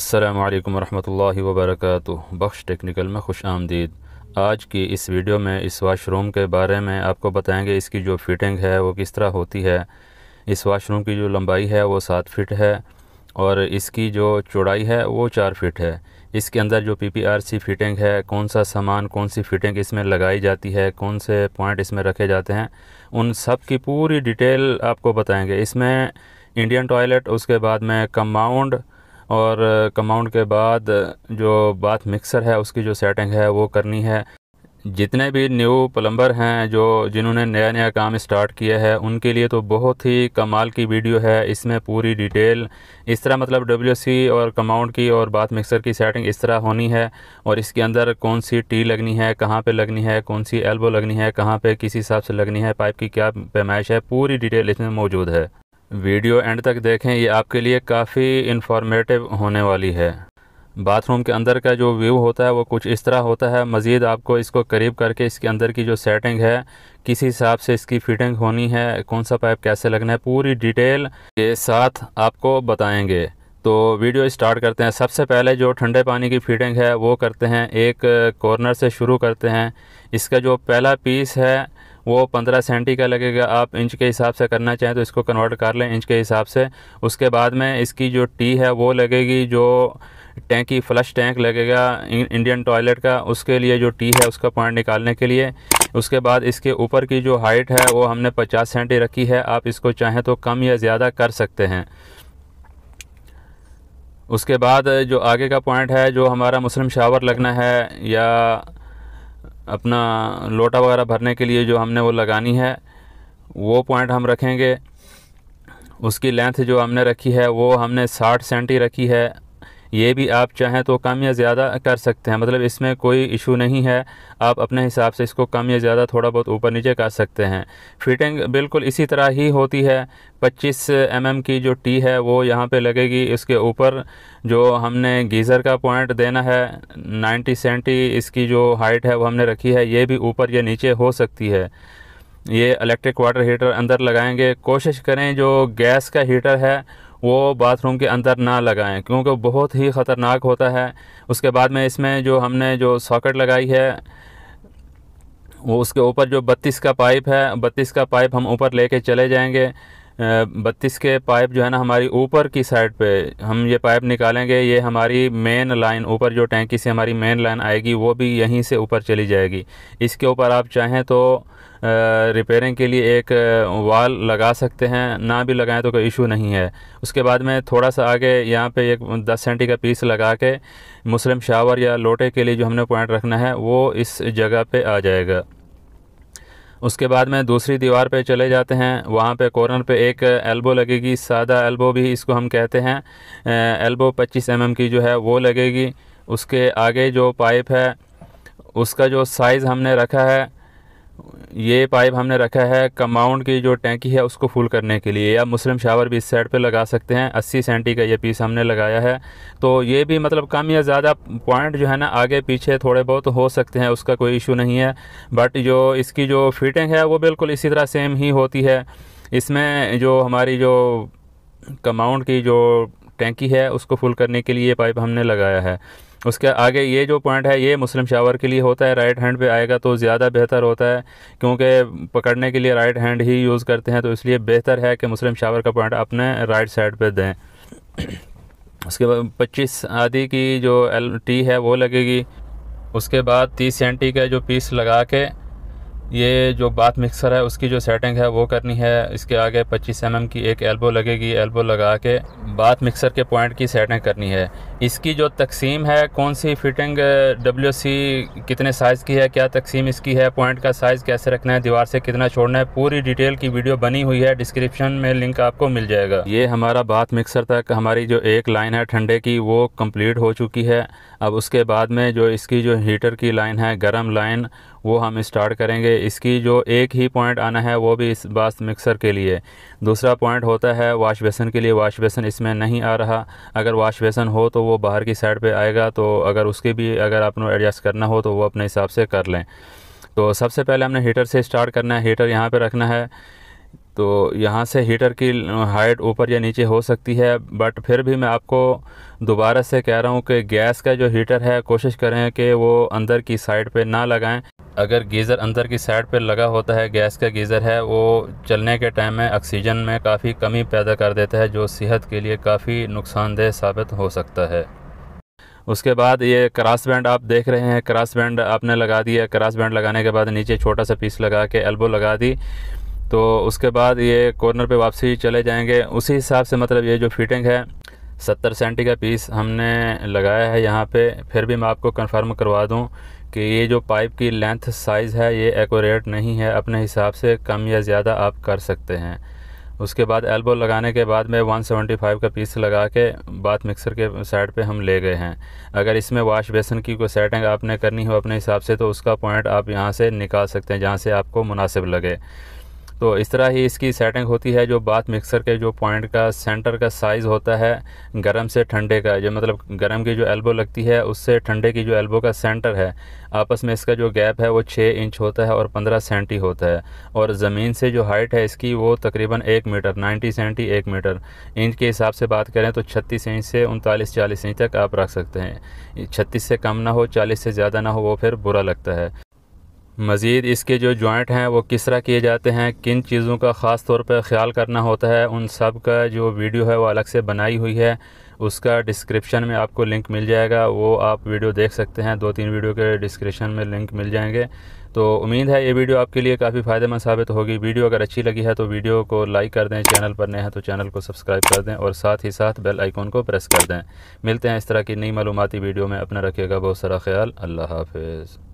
अस्सलामु अलैकुम वरहमतुल्लाहि वबरकातुहू। बख्श टेक्निकल में खुश आमदीद। आज की इस वीडियो में इस वाशरूम के बारे में आपको बताएंगे, इसकी जो फिटिंग है वो किस तरह होती है। इस वाशरूम की जो लंबाई है वो 7 फीट है और इसकी जो चौड़ाई है वो 4 फीट है। इसके अंदर जो PPRC फिटिंग है, कौन सा सामान, कौन सी फिटिंग इसमें लगाई जाती है, कौन से पॉइंट इसमें रखे जाते हैं, उन सब की पूरी डिटेल आपको बताएंगे। इसमें इंडियन टॉयलेट, उसके बाद में कंपाउंड और कंपाउंड के बाद जो बाथ मिक्सर है उसकी जो सेटिंग है वो करनी है। जितने भी न्यू प्लम्बर हैं जिन्होंने नया नया काम स्टार्ट किया है उनके लिए तो बहुत ही कमाल की वीडियो है। इसमें पूरी डिटेल इस तरह, मतलब WC और कंपाउंड की और बाथ मिक्सर की सेटिंग इस तरह होनी है और इसके अंदर कौन सी टी लगनी है, कहाँ पे लगनी है, कौन सी एल्बो लगनी है, कहाँ पे किस हिसाब से लगनी है, पाइप की क्या पैमाइश है, पूरी डिटेल इसमें मौजूद है। वीडियो एंड तक देखें, ये आपके लिए काफ़ी इन्फॉर्मेटिव होने वाली है। बाथरूम के अंदर का जो व्यू होता है वो कुछ इस तरह होता है। मज़ीद आपको इसको करीब करके इसके अंदर की जो सेटिंग है, किस हिसाब से इसकी फिटिंग होनी है, कौन सा पाइप कैसे लगना है, पूरी डिटेल के साथ आपको बताएंगे। तो वीडियो स्टार्ट करते हैं। सबसे पहले जो ठंडे पानी की फिटिंग है वो करते हैं। एक कॉर्नर से शुरू करते हैं। इसका जो पहला पीस है वो 15 सेंटी का लगेगा। आप इंच के हिसाब से करना चाहें तो इसको कन्वर्ट कर लें इंच के हिसाब से। उसके बाद में इसकी जो टी है वो लगेगी, जो टैंकी फ्लश टैंक लगेगा इंडियन टॉयलेट का, उसके लिए जो टी है उसका पॉइंट निकालने के लिए। उसके बाद इसके ऊपर की जो हाइट है वो हमने 50 सेंटी रखी है। आप इसको चाहें तो कम या ज़्यादा कर सकते हैं। उसके बाद जो आगे का पॉइंट है, जो हमारा मुस्लिम शावर लगना है या अपना लोटा वगैरह भरने के लिए जो हमने वो लगानी है, वो पॉइंट हम रखेंगे। उसकी लेंथ जो हमने रखी है वो हमने 60 सेंटी रखी है। ये भी आप चाहें तो कम या ज़्यादा कर सकते हैं, मतलब इसमें कोई इशू नहीं है। आप अपने हिसाब से इसको कम या ज़्यादा थोड़ा बहुत ऊपर नीचे कर सकते हैं। फिटिंग बिल्कुल इसी तरह ही होती है। 25 mm की जो टी है वो यहाँ पे लगेगी। इसके ऊपर जो हमने गीज़र का पॉइंट देना है 90 सेंटी, इसकी जो हाइट है वो हमने रखी है। ये भी ऊपर या नीचे हो सकती है। ये इलेक्ट्रिक वाटर हीटर अंदर लगाएंगे। कोशिश करें जो गैस का हीटर है वो बाथरूम के अंदर ना लगाएं, क्योंकि बहुत ही ख़तरनाक होता है। उसके बाद में इसमें जो हमने जो सॉकेट लगाई है वो उसके ऊपर जो 32 का पाइप है, 32 का पाइप हम ऊपर लेके चले जाएंगे। 32 के पाइप जो है ना हमारी ऊपर की साइड पे हम ये पाइप निकालेंगे। ये हमारी मेन लाइन, ऊपर जो टैंकी से हमारी मेन लाइन आएगी वो भी यहीं से ऊपर चली जाएगी। इसके ऊपर आप चाहें तो रिपेयरिंग के लिए एक वाल लगा सकते हैं, ना भी लगाएं तो कोई इशू नहीं है। उसके बाद में थोड़ा सा आगे यहाँ पे एक 10 सेंटी का पीस लगा के मुस्लिम शावर या लोटे के लिए जो हमने पॉइंट रखना है वो इस जगह पे आ जाएगा। उसके बाद में दूसरी दीवार पे चले जाते हैं। वहाँ पे कॉर्नर पे एक एल्बो लगेगी, सादा एल्बो भी इसको हम कहते हैं। एल्बो 25 mm की जो है वो लगेगी। उसके आगे जो पाइप है उसका जो साइज़ हमने रखा है, ये पाइप हमने रखा है कंपाउंड की जो टैंकी है उसको फुल करने के लिए, या मुस्लिम शावर भी इस साइड पे लगा सकते हैं। 80 सेंटी का ये पीस हमने लगाया है। तो ये भी मतलब कम या ज़्यादा पॉइंट जो है ना आगे पीछे थोड़े बहुत हो सकते हैं, उसका कोई इशू नहीं है। बट जो इसकी जो फिटिंग है वो बिल्कुल इसी तरह सेम ही होती है। इसमें जो हमारी जो कंपाउंड की जो टैंकी है उसको फुल करने के लिए ये पाइप हमने लगाया है। उसके आगे ये जो पॉइंट है ये मुस्लिम शावर के लिए होता है। राइट हैंड पे आएगा तो ज़्यादा बेहतर होता है, क्योंकि पकड़ने के लिए राइट हैंड ही यूज़ करते हैं, तो इसलिए बेहतर है कि मुस्लिम शावर का पॉइंट अपने राइट साइड पे दें। उसके बाद 25 आधी की जो टी है वो लगेगी। उसके बाद 30 सेंटी का जो पीस लगा के ये जो बाथ मिक्सर है उसकी जो सेटिंग है वो करनी है। इसके आगे 25 mm की एक एल्बो लगेगी। एल्बो लगा के बाथ मिक्सर के पॉइंट की सेटिंग करनी है। इसकी जो तकसीम है, कौन सी फिटिंग WC कितने साइज़ की है, क्या तकसीम इसकी है, पॉइंट का साइज़ कैसे रखना है, दीवार से कितना छोड़ना है, पूरी डिटेल की वीडियो बनी हुई है। डिस्क्रिप्शन में लिंक आपको मिल जाएगा। ये हमारा बाथ मिक्सर तक हमारी जो एक लाइन है ठंडे की वो कंप्लीट हो चुकी है। अब उसके बाद में जो इसकी जो हीटर की लाइन है, गर्म लाइन, वो हम स्टार्ट करेंगे। इसकी जो एक ही पॉइंट आना है वो भी इस बाथ मिक्सर के लिए। दूसरा पॉइंट होता है वॉश बेसन के लिए। वॉश बेसन इसमें नहीं आ रहा। अगर वॉश बेसन हो तो वो बाहर की साइड पे आएगा, तो अगर उसके भी अगर आपको एडजस्ट करना हो तो वो अपने हिसाब से कर लें। तो सबसे पहले हमने हीटर से स्टार्ट करना है। हीटर यहाँ पे रखना है। तो यहाँ से हीटर की हाइट ऊपर या नीचे हो सकती है, बट फिर भी मैं आपको दोबारा से कह रहा हूँ कि गैस का जो हीटर है कोशिश करें कि वो अंदर की साइड पे ना लगाएं। अगर गीज़र अंदर की साइड पे लगा होता है, गैस का गीज़र है, वो चलने के टाइम में ऑक्सीजन में काफ़ी कमी पैदा कर देता है, जो सेहत के लिए काफ़ी नुकसानदेह साबित हो सकता है। उसके बाद ये क्रॉस बैंड आप देख रहे हैं, क्रॉस बैंड आपने लगा दिया। क्रॉस बैंड लगाने के बाद नीचे छोटा सा पीस लगा के एल्बो लगा दी, तो उसके बाद ये कॉर्नर पे वापसी चले जाएंगे। उसी हिसाब से मतलब ये जो फिटिंग है 70 सेंटी का पीस हमने लगाया है यहाँ पे। फिर भी मैं आपको कंफर्म करवा दूँ कि ये जो पाइप की लेंथ साइज़ है ये एक्यूरेट नहीं है, अपने हिसाब से कम या ज़्यादा आप कर सकते हैं। उसके बाद एल्बो लगाने के बाद में 175 का पीस लगा के बाथ मिक्सर के साइड पे हम ले गए हैं। अगर इसमें वाश बेसन की कोई सेटिंग आपने करनी हो अपने हिसाब से, तो उसका पॉइंट आप यहाँ से निकाल सकते हैं जहाँ से आपको मुनासिब लगे। तो इस तरह ही इसकी सेटिंग होती है। जो बाथ मिक्सर के जो पॉइंट का सेंटर का साइज़ होता है गर्म से ठंडे का, जो मतलब गर्म की जो एल्बो लगती है उससे ठंडे की जो एल्बो का सेंटर है, आपस में इसका जो गैप है वो 6 इंच होता है और 15 सेंटी होता है। और ज़मीन से जो हाइट है इसकी वो तकरीबन 1 मीटर, 90 सेंटी 1 मीटर। इंच के हिसाब से बात करें तो 36 इंच से 39-40 इंच तक आप रख सकते हैं। 36 से कम ना हो, 40 से ज़्यादा ना हो, वो फिर बुरा लगता है। मज़ीद इसके जो जॉइंट हैं वो किस तरह किए जाते हैं, किन चीज़ों का ख़ास तौर पर ख्याल करना होता है, उन सब का जो वीडियो है वो अलग से बनाई हुई है। उसका डिस्क्रिप्शन में आपको लिंक मिल जाएगा, वो आप वीडियो देख सकते हैं। 2-3 वीडियो के डिस्क्रिप्शन में लिंक मिल जाएंगे। तो उम्मीद है ये वीडियो आपके लिए काफ़ी फ़ायदेमंद साबित होगी। वीडियो अगर अच्छी लगी है तो वीडियो को लाइक कर दें, चैनल पर नए हैं तो चैनल को सब्सक्राइब कर दें और साथ ही साथ बेल आइकॉन को प्रेस कर दें। मिलते हैं इस तरह की नई मालूमाती वीडियो में। अपना रखिएगा बहुत सारा ख्याल। अल्लाह हाफ़िज़।